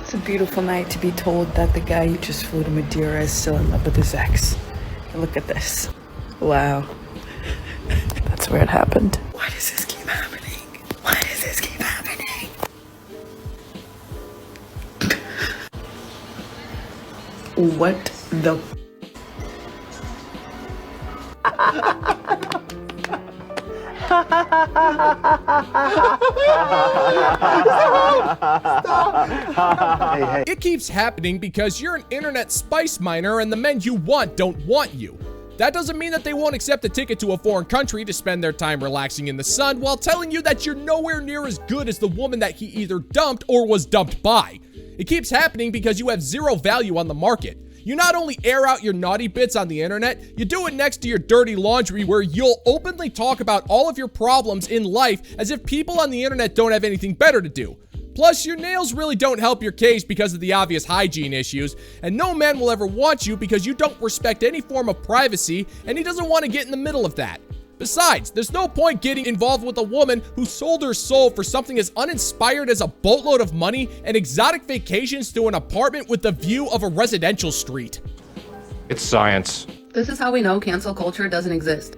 It's a beautiful night to be told that the guy you just flew to Madeira is still in love with his ex. And look at this. Wow. That's where it happened. Why does this keep happening? Why does this keep happening? What the It keeps happening because you're an internet spice miner and the men you want don't want you. That doesn't mean that they won't accept a ticket to a foreign country to spend their time relaxing in the sun while telling you that you're nowhere near as good as the woman that he either dumped or was dumped by. It keeps happening because you have zero value on the market. You not only air out your naughty bits on the internet, you do it next to your dirty laundry where you'll openly talk about all of your problems in life as if people on the internet don't have anything better to do. Plus, your nails really don't help your case because of the obvious hygiene issues, and no man will ever want you because you don't respect any form of privacy, and he doesn't want to get in the middle of that. Besides, there's no point getting involved with a woman who sold her soul for something as uninspired as a boatload of money and exotic vacations to an apartment with the view of a residential street. It's science. This is how we know cancel culture doesn't exist.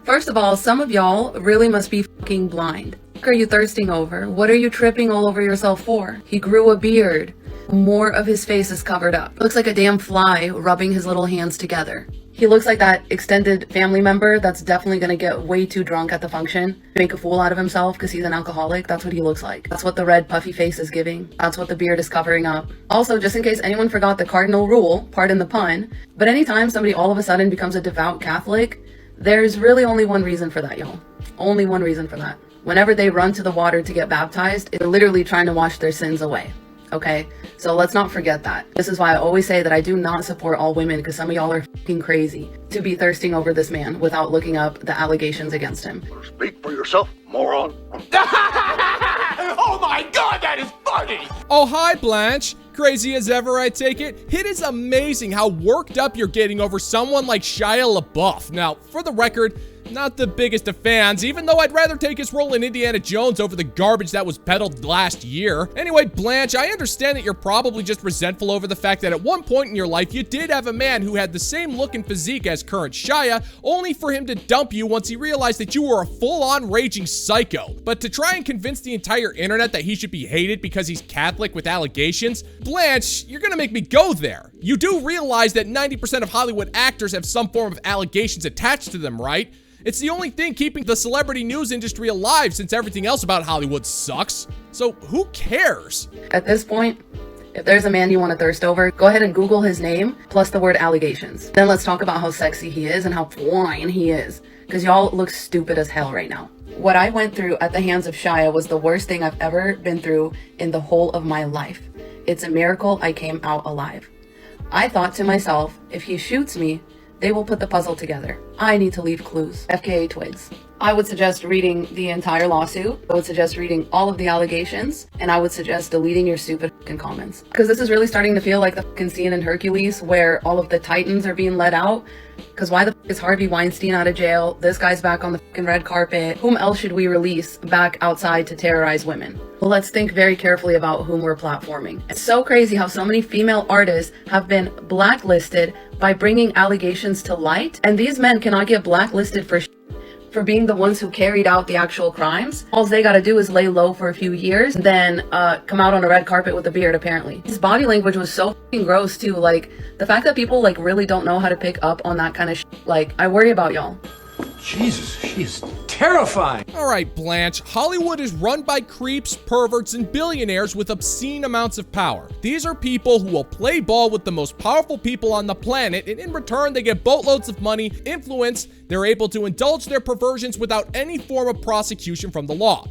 First of all, some of y'all really must be fucking blind. What are you thirsting over? What are you tripping all over yourself for? He grew a beard. More of his face is covered up. Looks like a damn fly rubbing his little hands together. He looks like that extended family member that's definitely gonna get way too drunk at the function, make a fool out of himself because he's an alcoholic. That's what he looks like. That's what the red puffy face is giving. That's what the beard is covering up. Also, just in case anyone forgot the cardinal rule, pardon the pun, but anytime somebody all of a sudden becomes a devout Catholic, there's really only one reason for that, y'all. Only one reason for that. Whenever they run to the water to get baptized, they're literally trying to wash their sins away. Okay? So let's not forget that. This is why I always say that I do not support all women, because some of y'all are fucking crazy to be thirsting over this man without looking up the allegations against him. Speak for yourself, moron. Oh my god, that is funny! Oh, hi, Blanche. Crazy as ever, I take it. It is amazing how worked up you're getting over someone like Shia LaBeouf. Now, for the record, not the biggest of fans, even though I'd rather take his role in Indiana Jones over the garbage that was peddled last year. Anyway, Blanche, I understand that you're probably just resentful over the fact that at one point in your life, you did have a man who had the same look and physique as current Shia, only for him to dump you once he realized that you were a full-on raging psycho. But to try and convince the entire internet that he should be hated because he's Catholic with allegations, Blanche, you're gonna make me go there. You do realize that 90% of Hollywood actors have some form of allegations attached to them, right? It's the only thing keeping the celebrity news industry alive since everything else about Hollywood sucks. So who cares? At this point, if there's a man you want to thirst over, go ahead and Google his name plus the word allegations. Then let's talk about how sexy he is and how fine he is, because y'all look stupid as hell right now. What I went through at the hands of Shia was the worst thing I've ever been through in the whole of my life. It's a miracle I came out alive. I thought to myself, if he shoots me, they will put the puzzle together. I need to leave clues. FKA twigs. I would suggest reading the entire lawsuit. I would suggest reading all of the allegations. And I would suggest deleting your stupid fucking comments. Because this is really starting to feel like the fucking scene in Hercules where all of the titans are being let out. Because why the fuck is Harvey Weinstein out of jail? This guy's back on the fucking red carpet. Whom else should we release back outside to terrorize women? Well, let's think very carefully about whom we're platforming. It's so crazy how so many female artists have been blacklisted by bringing allegations to light. And these men cannot get blacklisted for being the ones who carried out the actual crimes. All they gotta do is lay low for a few years, then come out on a red carpet with a beard, apparently. His body language was so fucking gross too. Like, the fact that people like really don't know how to pick up on that kind of like, I worry about y'all. Jesus, she is terrifying. All right, Blanche, Hollywood is run by creeps, perverts, and billionaires with obscene amounts of power. These are people who will play ball with the most powerful people on the planet, and in return, they get boatloads of money, influence, they're able to indulge their perversions without any form of prosecution from the law.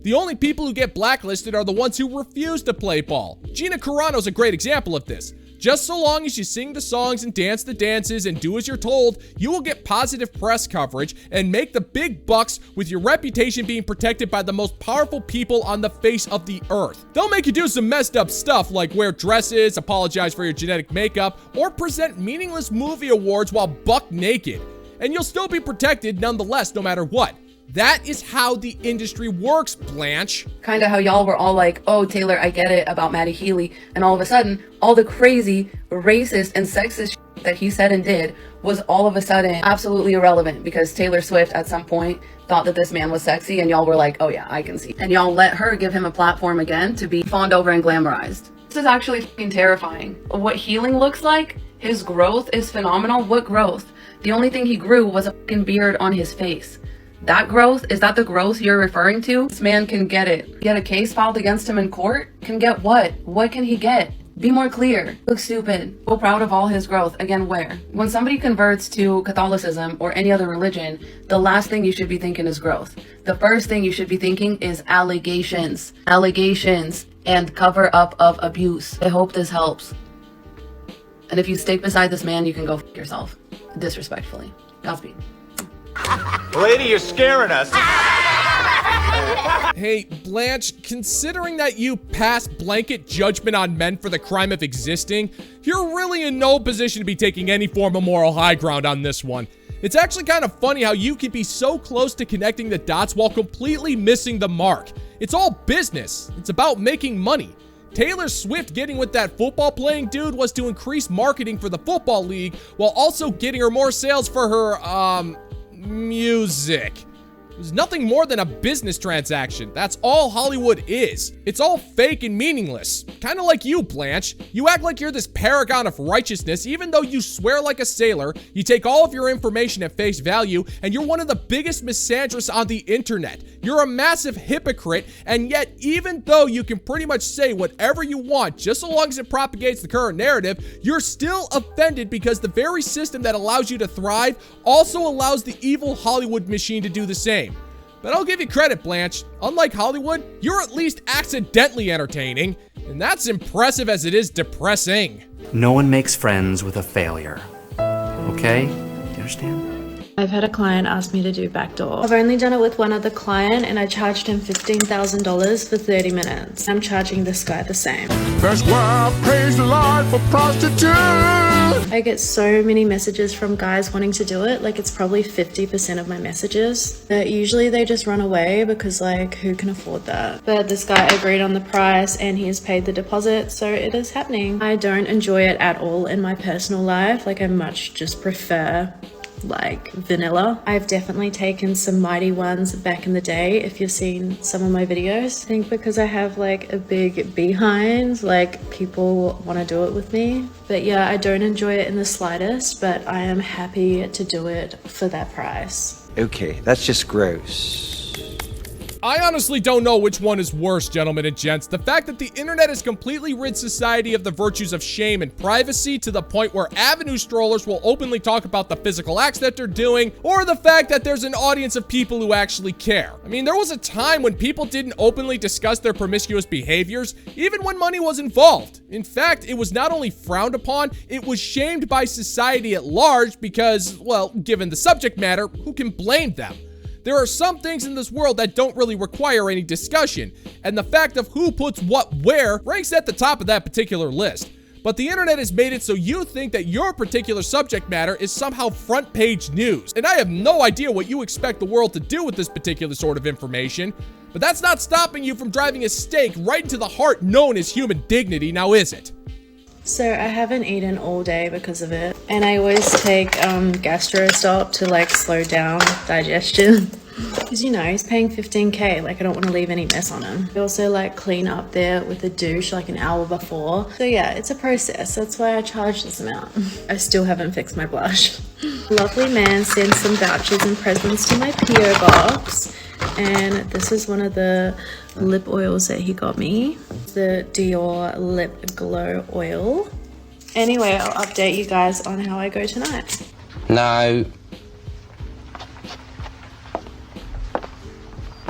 The only people who get blacklisted are the ones who refuse to play ball. Gina Carano's a great example of this. Just so long as you sing the songs and dance the dances and do as you're told, you will get positive press coverage and make the big bucks with your reputation being protected by the most powerful people on the face of the earth. They'll make you do some messed up stuff like wear dresses, apologize for your genetic makeup, or present meaningless movie awards while buck naked. And you'll still be protected nonetheless, no matter what. That is how the industry works, Blanche. Kind of how y'all were all like, oh, Taylor, I get it about Maddie Healy. And all of a sudden, all the crazy, racist, and sexist shit that he said and did was all of a sudden absolutely irrelevant because Taylor Swift at some point thought that this man was sexy and y'all were like, oh yeah, I can see. And y'all let her give him a platform again to be fawned over and glamorized. This is actually fucking terrifying. What healing looks like, his growth is phenomenal. What growth? The only thing he grew was a fucking beard on his face. That growth, is that the growth you're referring to? This man can get it. Get a case filed against him in court? Can get what? What can he get? Be more clear. Look stupid. So proud of all his growth. Again, where? When somebody converts to Catholicism or any other religion, the last thing you should be thinking is growth. The first thing you should be thinking is allegations. Allegations and cover up of abuse. I hope this helps. And if you stick beside this man, you can go f*** yourself. Disrespectfully. Godspeed. Lady, you're scaring us. Hey, Blanche, considering that you pass blanket judgment on men for the crime of existing, you're really in no position to be taking any form of moral high ground on this one. It's actually kind of funny how you can be so close to connecting the dots while completely missing the mark. It's all business. It's about making money. Taylor Swift getting with that football playing dude was to increase marketing for the football league while also getting her more sales for her, music. It was nothing more than a business transaction. That's all Hollywood is. It's all fake and meaningless. Kind of like you, Blanche. You act like you're this paragon of righteousness, even though you swear like a sailor, you take all of your information at face value, and you're one of the biggest misandrists on the internet. You're a massive hypocrite, and yet, even though you can pretty much say whatever you want, just so long as it propagates the current narrative, you're still offended because the very system that allows you to thrive also allows the evil Hollywood machine to do the same. But I'll give you credit, Blanche. Unlike Hollywood, you're at least accidentally entertaining, and that's impressive as it is depressing. No one makes friends with a failure. Okay? Do you understand? I've had a client ask me to do backdoor. I've only done it with one other client and I charged him $15,000 for 30 minutes. I'm charging this guy the same. That's why I praise the Lord for prostitutes. I get so many messages from guys wanting to do it. Like it's probably 50% of my messages. But usually they just run away because like who can afford that? But this guy agreed on the price and he has paid the deposit, so it is happening. I don't enjoy it at all in my personal life. Like I much just prefer like vanilla. I've definitely taken some mighty ones back in the day if you've seen some of my videos. I think because I have like a big behind, like people want to do it with me. But yeah, I don't enjoy it in the slightest, but I am happy to do it for that price. Okay, that's just gross. I honestly don't know which one is worse, gentlemen and gents. The fact that the internet has completely rid society of the virtues of shame and privacy to the point where avenue strollers will openly talk about the physical acts that they're doing, or the fact that there's an audience of people who actually care. I mean, there was a time when people didn't openly discuss their promiscuous behaviors, even when money was involved. In fact, it was not only frowned upon, it was shamed by society at large because, well, given the subject matter, who can blame them? There are some things in this world that don't really require any discussion, and the fact of who puts what where ranks at the top of that particular list. But the internet has made it so you think that your particular subject matter is somehow front page news, and I have no idea what you expect the world to do with this particular sort of information, but that's not stopping you from driving a stake right into the heart known as human dignity, now is it? So I haven't eaten all day because of it, and I always take GastroStop to like slow down digestion because you know he's paying $15K, like I don't want to leave any mess on him. I also like clean up there with a douche like an hour before, so yeah, it's a process. That's why I charge this amount. I still haven't fixed my blush. Lovely man sent some vouchers and presents to my PO box, and this is one of the lip oils that he got me, the Dior Lip Glow Oil. Anyway, I'll update you guys on how I go tonight. No.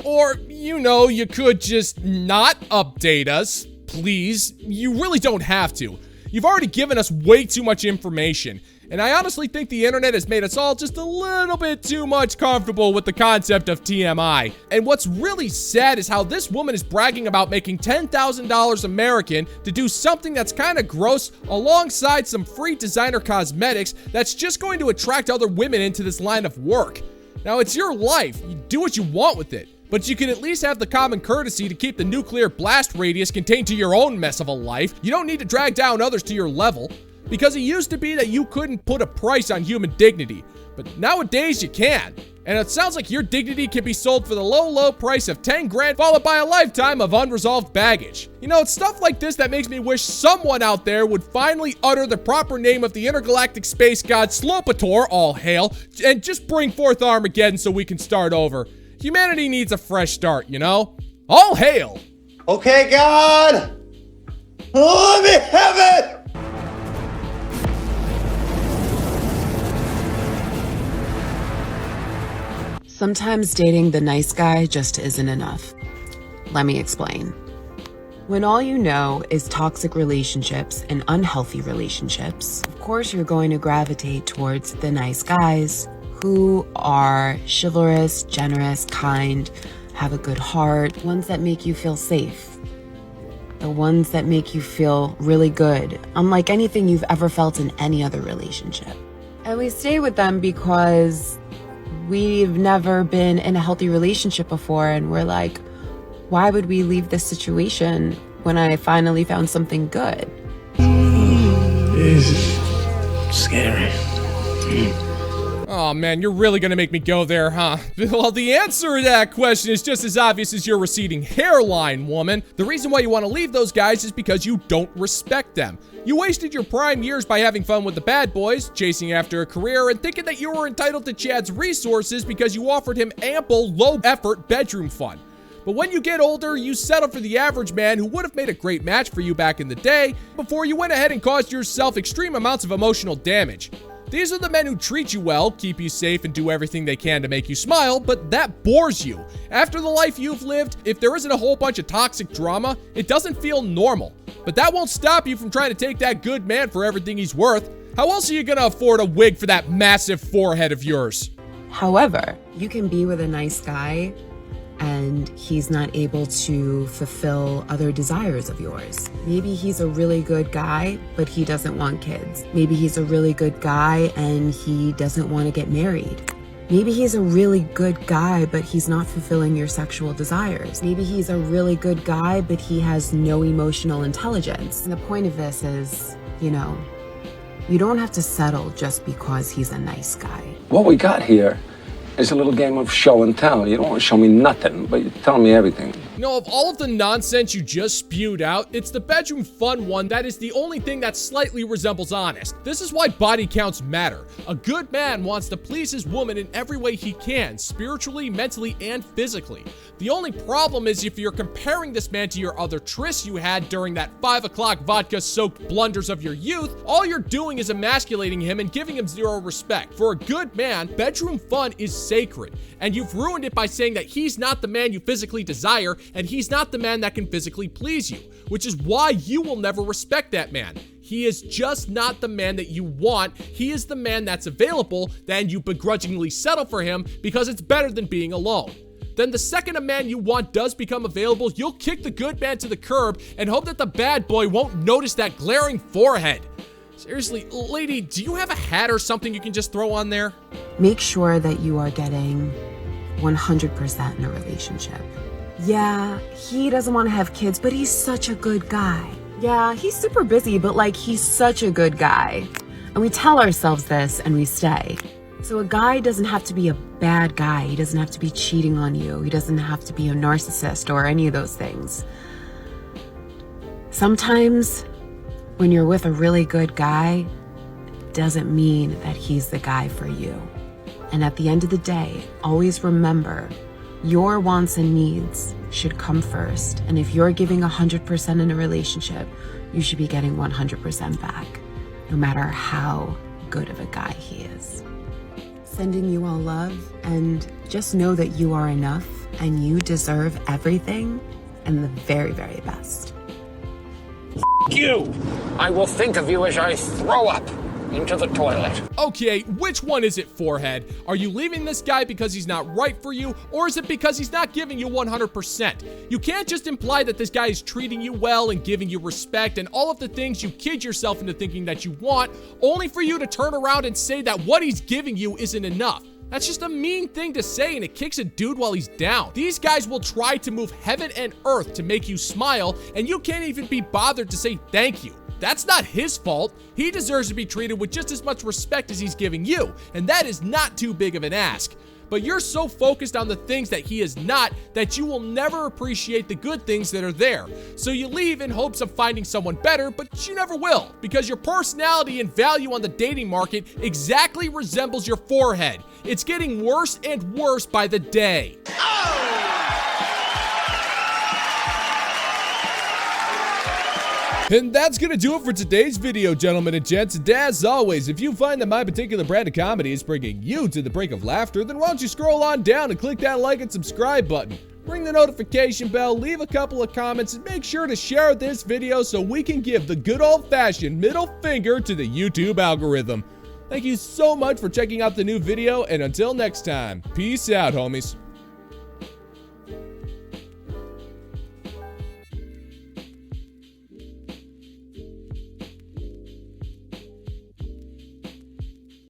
Or you know, you could just not update us, please. You really don't have to. You've already given us way too much information. And I honestly think the internet has made us all just a little bit too much comfortable with the concept of TMI. And what's really sad is how this woman is bragging about making $10,000 American to do something that's kind of gross alongside some free designer cosmetics that's just going to attract other women into this line of work. Now, it's your life. You do what you want with it. But you can at least have the common courtesy to keep the nuclear blast radius contained to your own mess of a life. You don't need to drag down others to your level. Because it used to be that you couldn't put a price on human dignity, but nowadays you can. And it sounds like your dignity can be sold for the low price of 10 grand, followed by a lifetime of unresolved baggage. You know, it's stuff like this that makes me wish someone out there would finally utter the proper name of the intergalactic space god Slopator, all hail, and just bring forth Armageddon so we can start over. Humanity needs a fresh start, you know? All hail! Okay, God! Let me have it! Sometimes dating the nice guy just isn't enough. Let me explain. When all you know is toxic relationships and unhealthy relationships, of course you're going to gravitate towards the nice guys who are chivalrous, generous, kind, have a good heart, ones that make you feel safe. The ones that make you feel really good, unlike anything you've ever felt in any other relationship. And we stay with them because we've never been in a healthy relationship before, and we're like, why would we leave this situation when I finally found something good? This is scary. Oh man, you're really gonna make me go there, huh? Well, the answer to that question is just as obvious as your receding hairline, woman. The reason why you want to leave those guys is because you don't respect them. You wasted your prime years by having fun with the bad boys, chasing after a career, and thinking that you were entitled to Chad's resources because you offered him ample, low-effort bedroom fun. But when you get older, you settle for the average man who would have made a great match for you back in the day before you went ahead and caused yourself extreme amounts of emotional damage. These are the men who treat you well, keep you safe, and do everything they can to make you smile, but that bores you. After the life you've lived, if there isn't a whole bunch of toxic drama, it doesn't feel normal. But that won't stop you from trying to take that good man for everything he's worth. How else are you gonna afford a wig for that massive forehead of yours? However, you can be with a nice guy and he's not able to fulfill other desires of yours. Maybe he's a really good guy, but he doesn't want kids. Maybe he's a really good guy and he doesn't want to get married. Maybe he's a really good guy, but he's not fulfilling your sexual desires. Maybe he's a really good guy, but he has no emotional intelligence. And the point of this is, you know, you don't have to settle just because he's a nice guy. What we got here is a little game of show and tell. You don't want to show me nothing, but you're telling me everything. You know, of all of the nonsense you just spewed out, it's the bedroom fun one that is the only thing that slightly resembles honest. This is why body counts matter. A good man wants to please his woman in every way he can, spiritually, mentally, and physically. The only problem is if you're comparing this man to your other trysts you had during that 5 o'clock vodka-soaked blunders of your youth, all you're doing is emasculating him and giving him zero respect. For a good man, bedroom fun is sacred, and you've ruined it by saying that he's not the man you physically desire, and he's not the man that can physically please you, which is why you will never respect that man. He is just not the man that you want. He is the man that's available, then you begrudgingly settle for him because it's better than being alone. Then the second a man you want does become available, you'll kick the good man to the curb and hope that the bad boy won't notice that glaring forehead. Seriously, lady, do you have a hat or something you can just throw on there? Make sure that you are getting 100% in a relationship. Yeah, he doesn't want to have kids, but he's such a good guy. Yeah, he's super busy, but like, he's such a good guy. And we tell ourselves this and we stay. So a guy doesn't have to be a bad guy. He doesn't have to be cheating on you. He doesn't have to be a narcissist or any of those things. Sometimes when you're with a really good guy, it doesn't mean that he's the guy for you. And at the end of the day, always remember, your wants and needs should come first. And if you're giving 100% in a relationship, you should be getting 100% back, no matter how good of a guy he is. Sending you all love, and just know that you are enough and you deserve everything and the very, very best. You! I will think of you as I throw up into the toilet. Okay, which one is it, forehead? Are you leaving this guy because he's not right for you, or is it because he's not giving you 100%? You can't just imply that this guy is treating you well and giving you respect and all of the things you kid yourself into thinking that you want, only for you to turn around and say that what he's giving you isn't enough. That's just a mean thing to say, and it kicks a dude while he's down. These guys will try to move heaven and earth to make you smile, and you can't even be bothered to say thank you. That's not his fault. He deserves to be treated with just as much respect as he's giving you, and that is not too big of an ask. But you're so focused on the things that he is not that you will never appreciate the good things that are there. So you leave in hopes of finding someone better, but you never will, because your personality and value on the dating market exactly resembles your forehead. It's getting worse and worse by the day. And that's gonna do it for today's video, gentlemen and gents. And as always, if you find that my particular brand of comedy is bringing you to the brink of laughter, then why don't you scroll on down and click that like and subscribe button. Ring the notification bell, leave a couple of comments, and make sure to share this video so we can give the good old-fashioned middle finger to the YouTube algorithm. Thank you so much for checking out the new video, and until next time, peace out, homies.